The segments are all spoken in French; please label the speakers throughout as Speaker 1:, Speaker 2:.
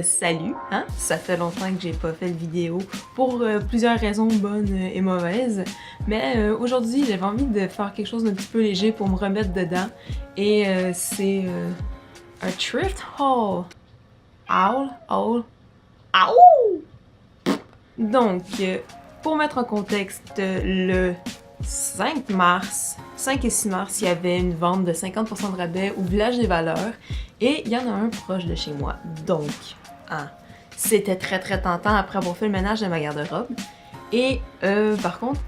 Speaker 1: Salut, hein? Ça fait longtemps que j'ai pas fait de vidéo pour plusieurs raisons bonnes et mauvaises, mais aujourd'hui j'avais envie de faire quelque chose d'un petit peu léger pour me remettre dedans et c'est un thrift haul. Haul. Donc, pour mettre en contexte, le 5 et 6 mars, il y avait une vente de 50% de rabais au Village des Valeurs et il y en a un proche de chez moi. Donc, c'était très tentant après avoir fait le ménage de ma garde-robe. Et par contre,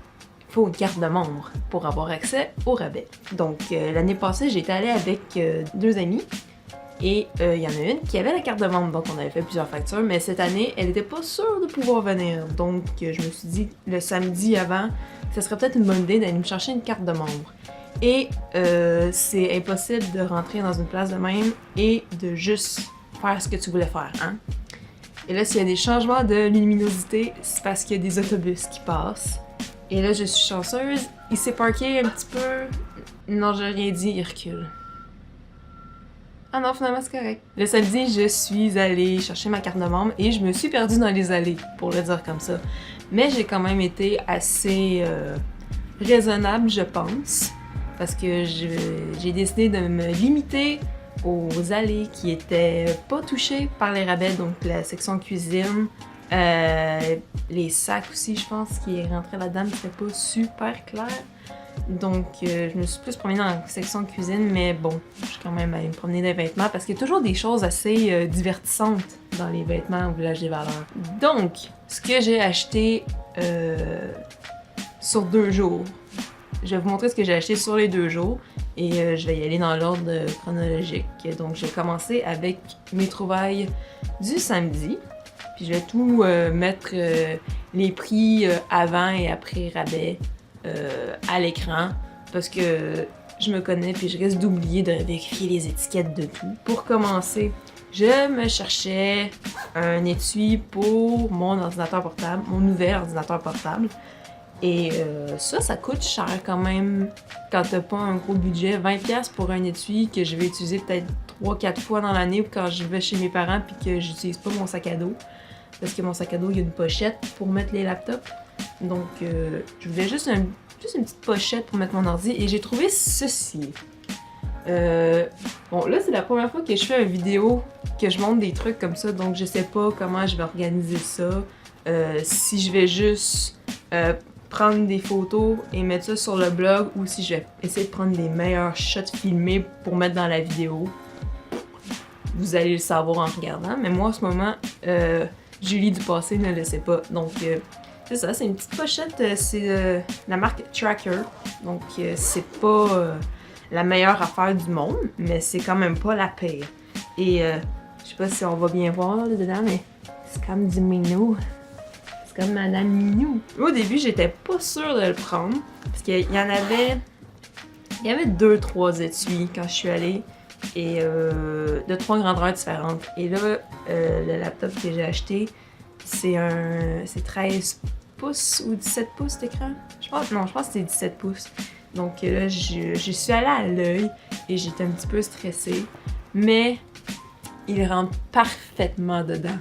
Speaker 1: il faut une carte de membre pour avoir accès au rabais. Donc, l'année passée, j'étais allée avec deux amis. Et il y en a une qui avait la carte de membre, donc on avait fait plusieurs factures, mais cette année, elle n'était pas sûre de pouvoir venir. Donc je me suis dit, le samedi avant, que ce serait peut-être une bonne idée d'aller me chercher une carte de membre. Et c'est impossible de rentrer dans une place de même et de juste faire ce que tu voulais faire, hein? Et là, s'il y a des changements de luminosité, c'est parce qu'il y a des autobus qui passent. Et là, je suis chanceuse, il s'est parké un petit peu... Non, j'ai rien dit, il recule. Ah non, finalement, c'est correct. Le samedi, je suis allée chercher ma carte de membre et je me suis perdue dans les allées, pour le dire comme ça. Mais j'ai quand même été assez raisonnable, je pense, parce que j'ai décidé de me limiter aux allées qui étaient pas touchées par les rabais, donc la section cuisine, les sacs aussi, je pense, qui rentraient là-dedans, mais c'était pas super clair. Donc, je me suis plus promenée dans la section cuisine, mais bon, je suis quand même allée me promener dans les vêtements parce qu'il y a toujours des choses assez divertissantes dans les vêtements au Village des Valeurs. Donc, ce que j'ai acheté sur 2 jours, je vais vous montrer ce que j'ai acheté sur les 2 jours et je vais y aller dans l'ordre chronologique. Donc, j'ai commencé avec mes trouvailles du samedi, puis je vais tout mettre les prix avant et après rabais. À l'écran parce que je me connais puis je risque d'oublier de vérifier les étiquettes de tout. Pour commencer, je me cherchais un étui pour mon ordinateur portable, mon nouvel ordinateur portable. Et ça coûte cher quand même quand t'as pas un gros budget. 20$ pour un étui que je vais utiliser peut-être 3-4 fois dans l'année quand je vais chez mes parents puis que j'utilise pas mon sac à dos. Parce que mon sac à dos, il y a une pochette pour mettre les laptops. Donc, je voulais juste une petite pochette pour mettre mon ordi et j'ai trouvé ceci. Bon, là, c'est la première fois que je fais une vidéo que je montre des trucs comme ça, donc je sais pas comment je vais organiser ça. Si je vais juste prendre des photos et mettre ça sur le blog ou si je vais essayer de prendre les meilleurs shots filmés pour mettre dans la vidéo. Vous allez le savoir en regardant, mais moi, en ce moment, Julie du passé ne le sait pas. Donc, c'est ça, c'est une petite pochette, c'est la marque Tracker. Donc, c'est pas la meilleure affaire du monde, mais c'est quand même pas la pire. Et je sais pas si on va bien voir là, dedans, mais c'est comme du Minou. C'est comme Madame Minou. Au début, j'étais pas sûre de le prendre, parce qu'il y en avait... Il y avait 2-3 étuis quand je suis allée, et de 3 grandeurs différentes. Et là, le laptop que j'ai acheté, c'est 13 pouces ou 17 pouces d'écran? Je pense que c'est 17 pouces. Donc là, je suis allée à l'œil et j'étais un petit peu stressée, mais il rentre parfaitement dedans.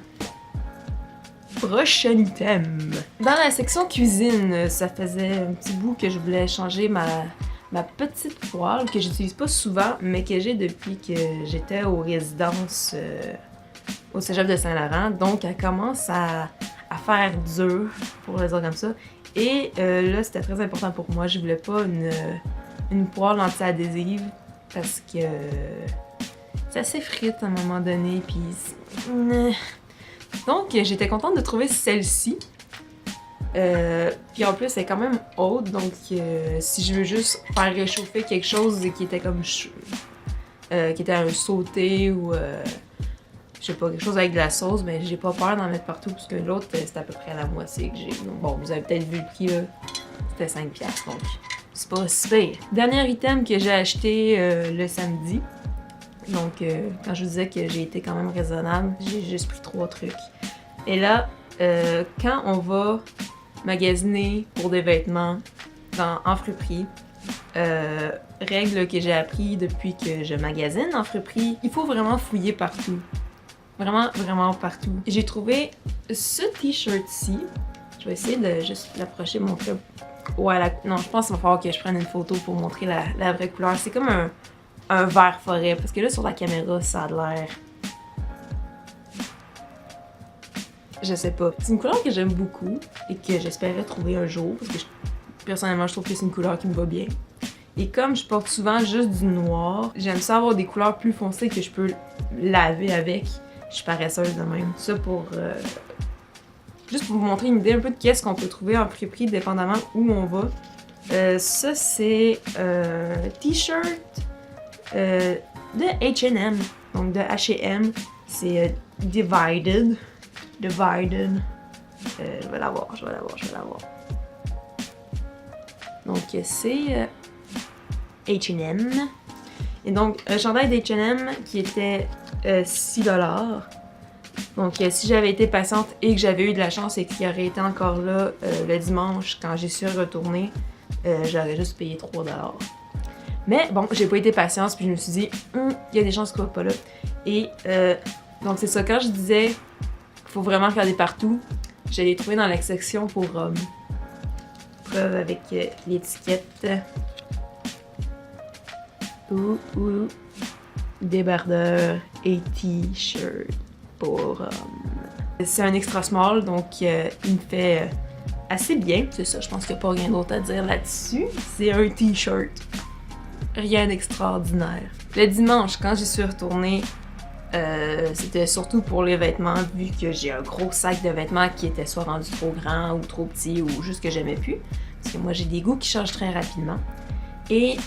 Speaker 1: Prochain item. Dans la section cuisine, ça faisait un petit bout que je voulais changer ma petite poêle que j'utilise pas souvent, mais que j'ai depuis que j'étais aux résidences au Cégep de Saint-Laurent. Donc, elle commence à faire dur, pour le dire comme ça. Et là, c'était très important pour moi. Je voulais pas une poêle anti-adhésive parce que ça s'effrite à un moment donné. Puis, donc, j'étais contente de trouver celle-ci. Puis en plus, elle est quand même haute, donc si je veux juste faire réchauffer quelque chose qui était comme qui était un sauté ou je sais pas, quelque chose avec de la sauce, mais j'ai pas peur d'en mettre partout parce que l'autre c'est à peu près la moitié que j'ai. Donc bon, vous avez peut-être vu le prix là, c'était 5$, donc c'est pas si pire. Dernier item que j'ai acheté le samedi. Donc quand je vous disais que j'ai été quand même raisonnable, j'ai juste pris 3 trucs. Et là, quand on va magasiner pour des vêtements en friperie, règle que j'ai appris depuis que je magasine en friperie, il faut vraiment fouiller partout. Vraiment, vraiment partout. J'ai trouvé ce t-shirt-ci. Je vais essayer de juste l'approcher, montrer. Ouais, non, je pense qu'il va falloir que je prenne une photo pour montrer la vraie couleur. C'est comme un vert forêt, parce que là, sur la caméra, ça a l'air... Je sais pas. C'est une couleur que j'aime beaucoup et que j'espérais trouver un jour, parce que personnellement, je trouve que c'est une couleur qui me va bien. Et comme je porte souvent juste du noir, j'aime ça avoir des couleurs plus foncées que je peux laver avec. Je suis paresseuse de même. Ça pour... juste pour vous montrer une idée un peu de qu'est-ce qu'on peut trouver en friperie, dépendamment où on va. Ça, c'est un t-shirt de H&M, donc de H&M. C'est Divided. Divided. Je vais l'avoir. Donc, c'est H&M. Et donc, un chandail d'H&M qui était 6$. Donc, si j'avais été patiente et que j'avais eu de la chance et qu'il aurait été encore là le dimanche quand j'y suis retournée, j'aurais juste payé 3$. Mais bon, j'ai pas été patiente puis je me suis dit, il y a des chances qu'il soit pas là. Et donc, c'est ça. Quand je disais qu'il faut vraiment regarder partout, je l'ai trouvé dans la section pour hommes. Preuve avec l'étiquette. Débardeur et t-shirt pour hommes. C'est un extra small, donc il me fait assez bien. C'est ça, je pense qu'il n'y a pas rien d'autre à dire là-dessus. C'est un t-shirt. Rien d'extraordinaire. Le dimanche, quand j'y suis retournée, c'était surtout pour les vêtements, vu que j'ai un gros sac de vêtements qui était soit rendu trop grand ou trop petit ou juste que j'aimais plus. Parce que moi, j'ai des goûts qui changent très rapidement. Et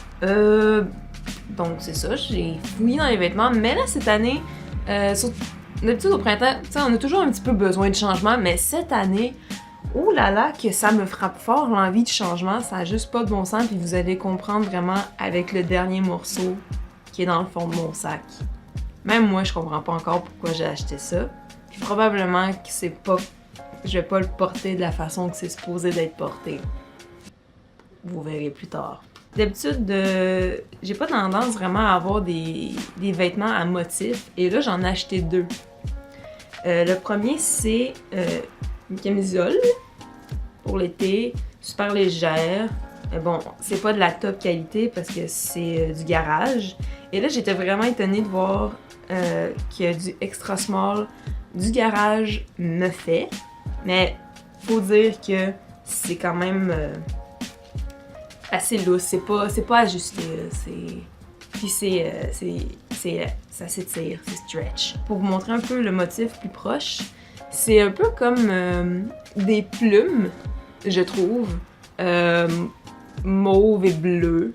Speaker 1: donc, c'est ça, j'ai fouillé dans les vêtements. Mais là, cette année, d'habitude au printemps, on a toujours un petit peu besoin de changement, mais cette année, oh là là, que ça me frappe fort l'envie de changement, ça a juste pas de bon sens, puis vous allez comprendre vraiment avec le dernier morceau qui est dans le fond de mon sac. Même moi, je comprends pas encore pourquoi j'ai acheté ça. Puis probablement que c'est pas... je vais pas le porter de la façon que c'est supposé d'être porté. Vous verrez plus tard. D'habitude, j'ai pas tendance vraiment à avoir des vêtements à motifs, et là, j'en ai acheté deux. Le premier, c'est une camisole pour l'été, super légère. Bon, c'est pas de la top qualité parce que c'est du garage. Et là, j'étais vraiment étonnée de voir qu'il y a du extra small du garage me fait. Mais faut dire que c'est quand même assez loose, c'est pas ajusté, puis ça s'étire, c'est stretch. Pour vous montrer un peu le motif plus proche, c'est un peu comme des plumes, je trouve, mauve et bleu.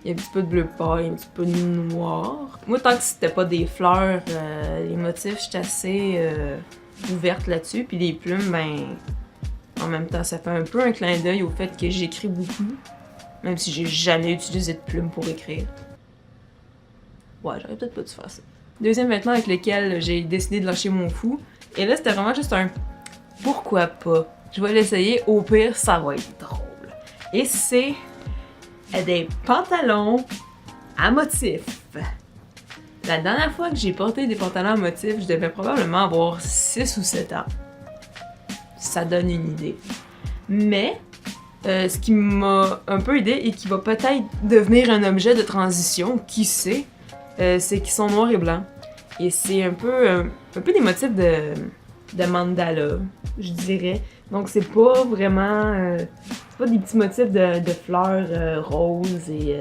Speaker 1: Il y a un petit peu de bleu paille, un petit peu de noir. Moi, tant que c'était pas des fleurs, les motifs, j'étais assez ouverte là-dessus, puis les plumes, ben, en même temps, ça fait un peu un clin d'œil au fait que j'écris beaucoup. Même si j'ai jamais utilisé de plume pour écrire. Ouais, j'aurais peut-être pas dû faire ça. Deuxième vêtement avec lequel j'ai décidé de lâcher mon fou. Et là, c'était vraiment juste un pourquoi pas. Je vais l'essayer, au pire, ça va être drôle. Et c'est des pantalons à motifs. La dernière fois que j'ai porté des pantalons à motifs, je devais probablement avoir 6 ou 7 ans. Ça donne une idée. Mais ce qui m'a un peu aidé et qui va peut-être devenir un objet de transition, qui sait, c'est qu'ils sont noirs et blancs. Et c'est un peu des motifs de mandala, je dirais. Donc c'est pas vraiment... c'est pas des petits motifs de fleurs roses et...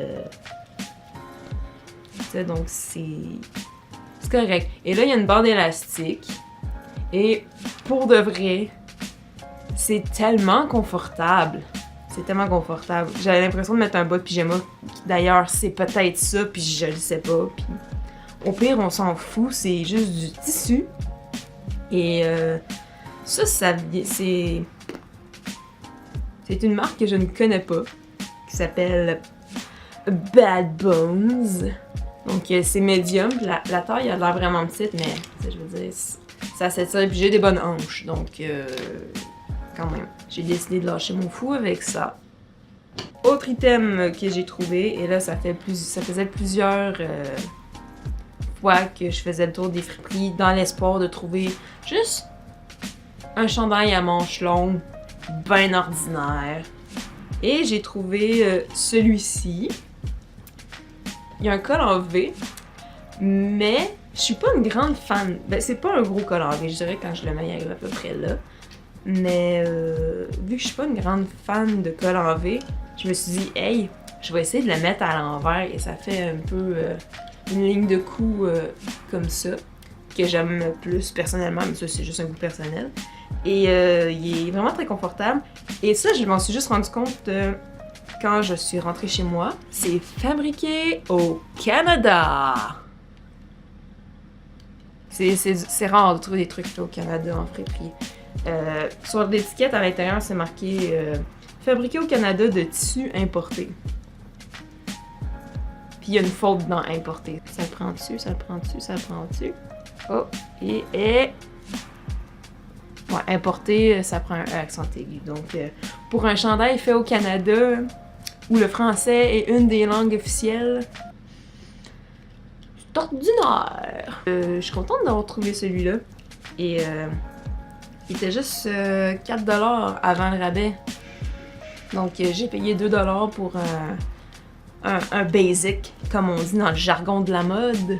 Speaker 1: ça, donc c'est correct. Et là, il y a une bande élastique. Et pour de vrai, c'est tellement confortable. C'est tellement confortable. J'avais l'impression de mettre un bas de pyjama. D'ailleurs, c'est peut-être ça, puis je le sais pas. Puis au pire, on s'en fout. C'est juste du tissu. Et ça c'est une marque que je ne connais pas, qui s'appelle Bad Bones. Donc c'est médium. La taille a l'air vraiment petite, mais je veux dire, ça s'étire. Puis j'ai des bonnes hanches, donc quand même. J'ai décidé de lâcher mon fou avec ça. Autre item que j'ai trouvé, et là ça faisait plusieurs fois que je faisais le tour des friperies dans l'espoir de trouver juste un chandail à manches longues, ben ordinaire. Et j'ai trouvé celui-ci. Il y a un col en V, mais je suis pas une grande fan. Ben, c'est pas un gros col en V, je dirais, quand je le mets, il arrive à peu près là. Mais vu que je suis pas une grande fan de col en V, je me suis dit, hey, je vais essayer de le mettre à l'envers et ça fait un peu une ligne de cou comme ça, que j'aime plus personnellement, mais ça c'est juste un goût personnel. Et il est vraiment très confortable. Et ça, je m'en suis juste rendu compte quand je suis rentrée chez moi. C'est fabriqué au Canada! C'est rare de trouver des trucs faits au Canada en friperie. Sur l'étiquette à l'intérieur, c'est marqué fabriqué au Canada de tissu importé. Puis il y a une faute dans importé. Ça le prend dessus, ça le prend dessus, ça le prend dessus. Oh, et ouais, importé, ça prend un accent aigu. Donc, pour un chandail fait au Canada, où le français est une des langues officielles, c'est ordinaire. Je suis contente d'avoir trouvé celui-là. Et il était juste 4$ avant le rabais. Donc, j'ai payé 2$ pour un basic, comme on dit dans le jargon de la mode,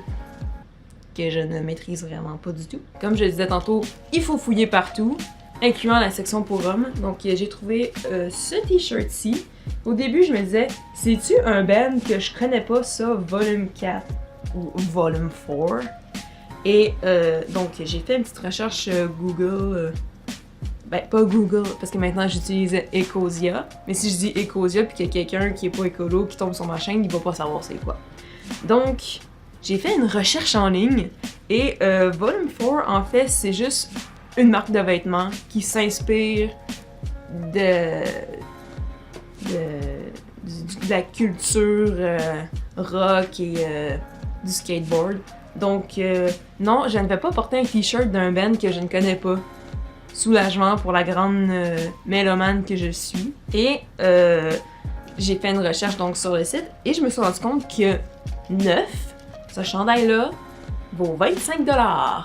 Speaker 1: que je ne maîtrise vraiment pas du tout. Comme je le disais tantôt, il faut fouiller partout, incluant la section pour hommes. Donc, j'ai trouvé ce t-shirt-ci. Au début, je me disais, c'est-tu un band que je connais pas, ça, volume 4 ou volume 4? Et donc, j'ai fait une petite recherche Google. Ben, pas Google, parce que maintenant j'utilise Ecosia. Mais si je dis Ecosia puis qu'il y a quelqu'un qui est pas écolo qui tombe sur ma chaîne, il va pas savoir c'est quoi. Donc, j'ai fait une recherche en ligne et Volume 4, en fait, c'est juste une marque de vêtements qui s'inspire de la culture rock et du skateboard. Donc, non, je ne vais pas porter un t-shirt d'un band que je ne connais pas. Soulagement pour la grande mélomane que je suis. Et j'ai fait une recherche donc sur le site et je me suis rendu compte que neuf, ce chandail-là, vaut 25$.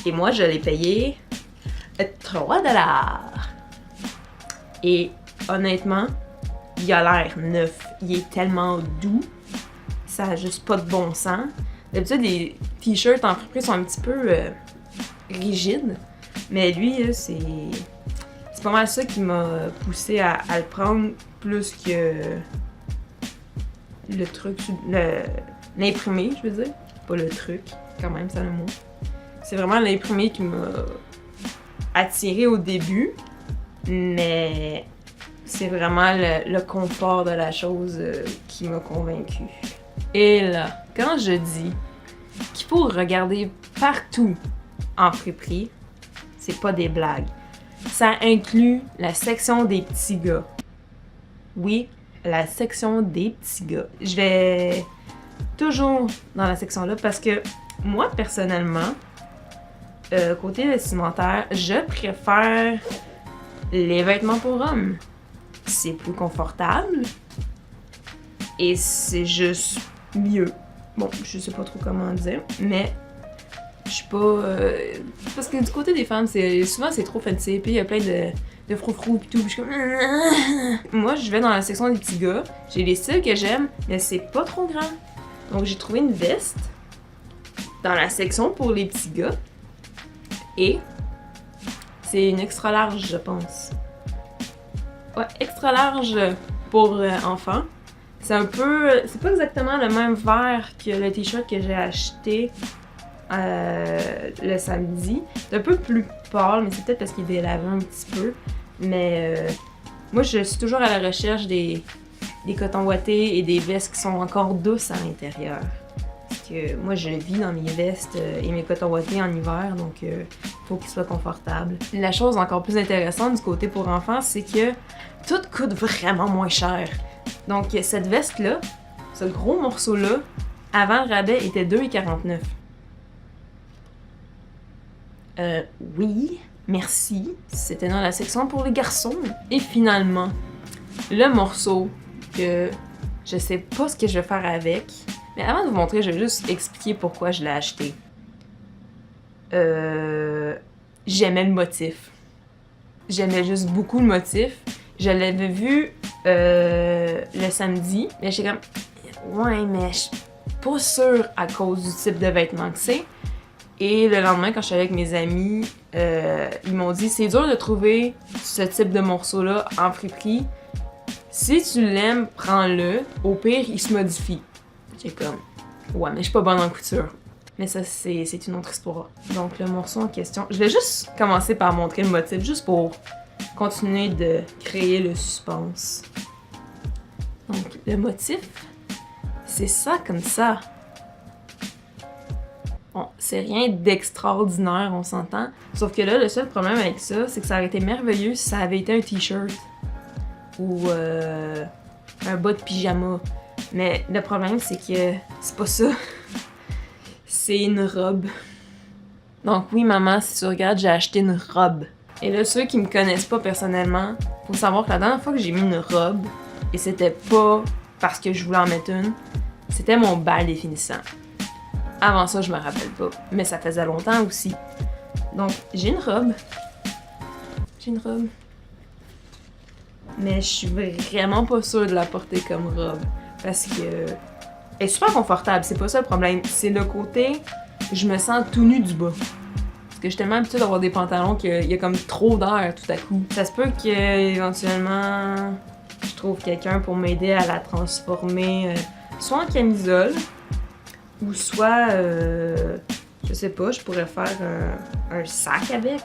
Speaker 1: Et moi, je l'ai payé 3$. Et honnêtement, il a l'air neuf. Il est tellement doux. Ça a juste pas de bon sens. D'habitude, les t-shirts en friperie sont un petit peu rigides. Mais lui, c'est pas mal ça qui m'a poussé à le prendre plus que le truc, l'imprimé, je veux dire. Pas le truc, quand même, c'est le mot. C'est vraiment l'imprimé qui m'a attiré au début, mais c'est vraiment le confort de la chose qui m'a convaincue. Et là, quand je dis qu'il faut regarder partout en friperie, c'est pas des blagues. Ça inclut la section des petits gars. Oui, la section des petits gars. Je vais toujours dans la section-là parce que moi, personnellement, côté vestimentaire, je préfère les vêtements pour hommes. C'est plus confortable et c'est juste mieux. Bon, je sais pas trop comment dire, mais je suis pas... parce que du côté des femmes, souvent c'est trop fancy, puis il y a plein de froufrous pis tout, pis je suis comme... Moi, je vais dans la section des petits gars, j'ai les styles que j'aime, mais c'est pas trop grand. Donc j'ai trouvé une veste dans la section pour les petits gars, et c'est une extra large, je pense. Ouais, extra large pour enfants. C'est un peu... C'est pas exactement le même vert que le t-shirt que j'ai acheté le samedi. C'est un peu plus pâle, mais c'est peut-être parce qu'il est délavé un petit peu. Mais moi, je suis toujours à la recherche des cotons ouatés et des vestes qui sont encore douces à l'intérieur. Parce que moi, je vis dans mes vestes et mes cotons ouatés en hiver, donc faut qu'ils soient confortables. La chose encore plus intéressante du côté pour enfants, c'est que tout coûte vraiment moins cher. Donc cette veste-là, ce gros morceau-là, avant le rabais, était 2,49$. Oui, merci. C'était dans la section pour les garçons. Et finalement, le morceau que je sais pas ce que je vais faire avec, Mais avant de vous montrer, je vais juste expliquer pourquoi je l'ai acheté. J'aimais le motif. J'aimais juste beaucoup le motif. Je l'avais vu le samedi, mais j'étais comme... Ouais, mais je suis pas sûre à cause du type de vêtements que c'est. Et le lendemain, quand je suis allée avec mes amis, ils m'ont dit « C'est dur de trouver ce type de morceau-là en friperie. Si tu l'aimes, prends-le. Au pire, il se modifie. » J'ai comme « Ouais, mais je suis pas bonne en couture. » Mais ça, c'est une autre histoire. Donc, le morceau en question... Je vais juste commencer par montrer le motif, juste pour continuer de créer le suspense. Donc, le motif, c'est ça comme ça. Bon, c'est rien d'extraordinaire, on s'entend. Sauf que là, le seul problème avec ça, c'est que ça aurait été merveilleux si ça avait été un t-shirt. Ou un bas de pyjama. Mais le problème, c'est que c'est pas ça. C'est une robe. Donc oui, maman, si tu regardes, j'ai acheté une robe. Et là, ceux qui me connaissent pas personnellement, faut savoir que la dernière fois que j'ai mis une robe, et c'était pas parce que je voulais en mettre une, c'était mon bal définissant. Avant ça, je me rappelle pas, mais ça faisait longtemps aussi. Donc, j'ai une robe. Mais je suis vraiment pas sûre de la porter comme robe. Parce que elle est super confortable, c'est pas ça le problème. C'est le côté, je me sens tout nu du bas. Parce que je suis tellement habituée d'avoir des pantalons qu'il y a comme trop d'air tout à coup. Ça se peut qu'éventuellement, je trouve quelqu'un pour m'aider à la transformer soit en camisole, ou soit, je sais pas, je pourrais faire un sac avec.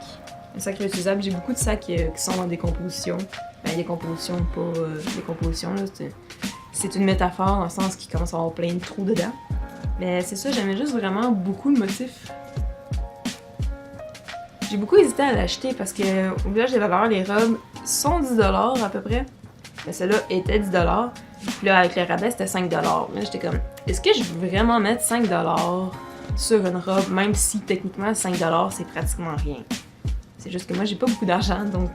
Speaker 1: Un sac réutilisable. J'ai beaucoup de sacs qui sont en décomposition. Ben, décomposition, pas décomposition, là. C'est une métaphore dans le sens qu'il commence à avoir plein de trous dedans. Mais c'est ça, j'aimais juste vraiment beaucoup le motif. J'ai beaucoup hésité à l'acheter parce que au village des valeurs, les robes sont 10$ à peu près. Mais celle-là était 10$. Puis là, avec le rabais, c'était 5$. Mais j'étais comme, est-ce que je veux vraiment mettre 5$ sur une robe, même si techniquement 5$ c'est pratiquement rien. C'est juste que moi, j'ai pas beaucoup d'argent, donc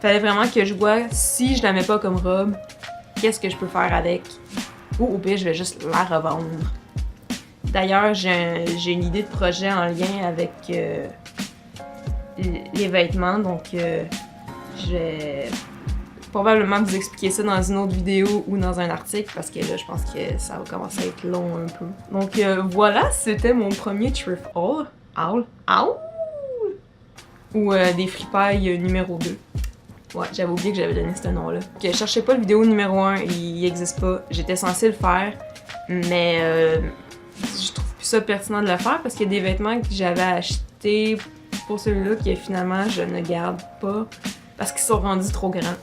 Speaker 1: fallait vraiment que je vois si je la mets pas comme robe, qu'est-ce que je peux faire avec. Ou au pire, je vais juste la revendre. D'ailleurs, j'ai une idée de projet en lien avec les vêtements, donc je vais probablement vous expliquer ça dans une autre vidéo ou dans un article parce que là, je pense que ça va commencer à être long un peu. Donc voilà, c'était mon premier thrift haul. Ou des fripailles numéro 2. Ouais, j'avais oublié que j'avais donné ce nom-là. Que cherchez pas le vidéo numéro 1, il existe pas. J'étais censée le faire, mais je trouve plus ça pertinent de le faire parce qu'il y a des vêtements que j'avais achetés pour celui-là que finalement je ne garde pas parce qu'ils sont rendus trop grands.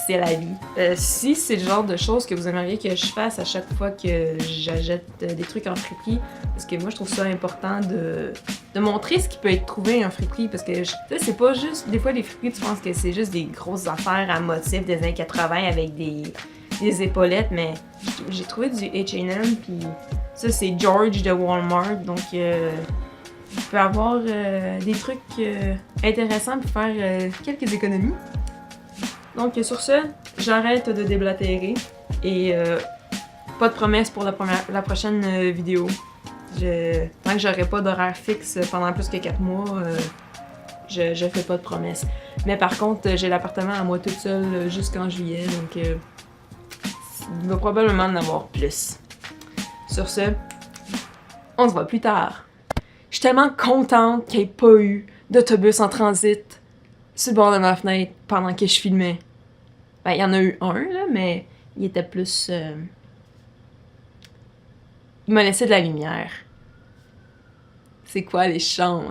Speaker 1: C'est la vie. Si c'est le genre de choses que vous aimeriez que je fasse à chaque fois que j'achète des trucs en friperie, parce que moi je trouve ça important de montrer ce qui peut être trouvé en friperie, parce que c'est pas juste, des fois les friperies tu penses que c'est juste des grosses affaires à motifs des années 80 avec des épaulettes, mais j'ai trouvé du H&M, puis ça c'est George de Walmart, donc tu peux avoir des trucs intéressants pour faire quelques économies. Donc sur ce, j'arrête de déblatérer et pas de promesse pour la prochaine vidéo. Tant que j'aurai pas d'horaire fixe pendant plus que 4 mois, je fais pas de promesse. Mais par contre, j'ai l'appartement à moi toute seule jusqu'en juillet, donc il va probablement en avoir plus. Sur ce, on se voit plus tard. Je suis tellement contente qu'il n'y ait pas eu d'autobus en transit sur le bord de ma fenêtre pendant que je filmais. Ben, il y en a eu un, là, mais il était plus... Il m'a laissé de la lumière. C'est quoi les chances?